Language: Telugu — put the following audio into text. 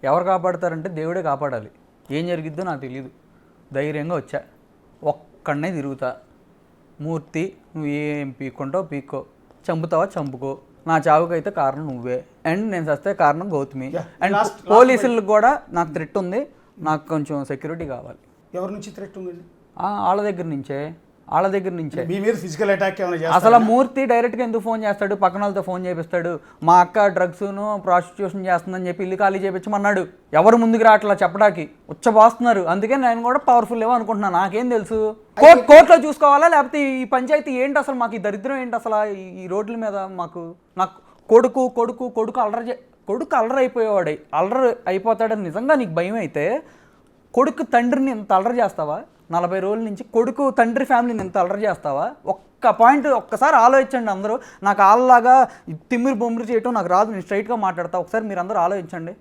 ఎవరు కాపాడతారంటే దేవుడే కాపాడాలి. ఏం జరిగిద్దో నాకు తెలియదు. ధైర్యంగా వచ్చా, ఒక్కడనే తిరుగుతా. మూర్తి నువ్వు ఏం పీక్కుంటావు పీక్కో, చంపుతావా చంపుకో, నా చావుకైతే కారణం నువ్వే, అండ్ నేను చస్తే కారణం గౌతమి. అండ్ పోలీసులకు కూడా నాకు థ్రెట్ ఉంది, నాకు కొంచెం సెక్యూరిటీ కావాలి. ఎవరి నుంచి థ్రెట్ ఉంది? వాళ్ళ దగ్గర నుంచే మీ మీద ఫిజికల్ అటాక్ ఏమైనా చేస్తారా? అసలు మూర్తి డైరెక్ట్గా ఎందుకు ఫోన్ చేస్తాడు, పక్కన వాళ్ళతో ఫోన్ చేపిస్తాడు. మా అక్క డ్రగ్స్ను ప్రాస్టిట్యూషన్ చేస్తుందని చెప్పి ఇల్లు ఖాళీ చేయించమన్నాడు. ఎవరు ముందుకు రావట్లా చెప్పడానికి, ఉచ్చబాస్తున్నారు. అందుకే నేను కూడా పవర్ఫుల్ ఏమో అనుకుంటున్నాను, నాకేం తెలుసు. కోర్టులో చూసుకోవాలా లేకపోతే ఈ పంచాయతీ ఏంటి అసలు, మాకు ఈ దరిద్రం ఏంటి అసలు ఈ రోడ్ల మీద. నాకు కొడుకు అల్లరి అయిపోయేవాడు, అల్లరి అయిపోతాడని నిజంగా నీకు భయం అయితే కొడుకు తండ్రిని ఇంత అల్లరి చేస్తావా? 40 రోజుల నుంచి కొడుకు తండ్రి ఫ్యామిలీని ఇంత అల్లరి చేస్తావా? ఒక్కసారి ఆలోచించండి అందరూ. నాకు వాళ్ళలాగా తిమ్మిరి బొమ్మిరి చేయటం నాకు రాదు, నేను స్ట్రైట్గా మాట్లాడతా. ఒకసారి మీరు అందరూ ఆలోచించండి.